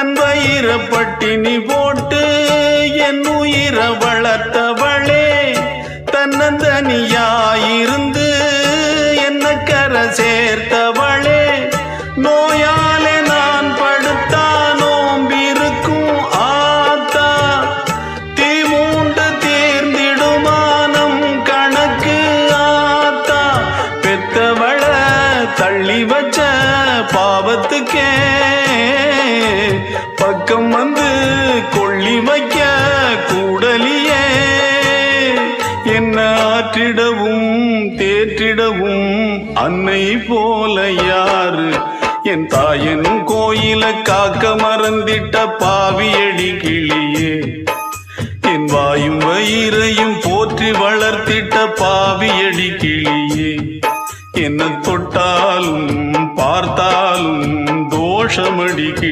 தன் வயிற பட்டினி போட்டு என் உயிர வளர்த்தவளே, தன்னந்தனியாயிருந்து என்ன கரை சேர்த்தவளே, நோயாலே நான் படுத்தா நோம்பிருக்கும் ஆத்தா, தீ மூண்டு தீர்ந்திடுமானம் கணக்கு ஆத்தா, பெத்தவள தள்ளி வச்ச பாவத்துக்கே பக்கம் வந்து கொள்ளி வைக்க கூடலியே, என்ன ஆற்றிடவும் தேற்றிடவும் அன்னை போல யாரு, என் தாயன் கோயில காக்க மறந்திட்ட பாவியடி கிளியே, என் வாயும் வயிறையும் போற்றி வளர்த்திட்ட பாவியடி கிளியே, என்ன தொட்டாலும் பார்த்தாலும் தோஷமடி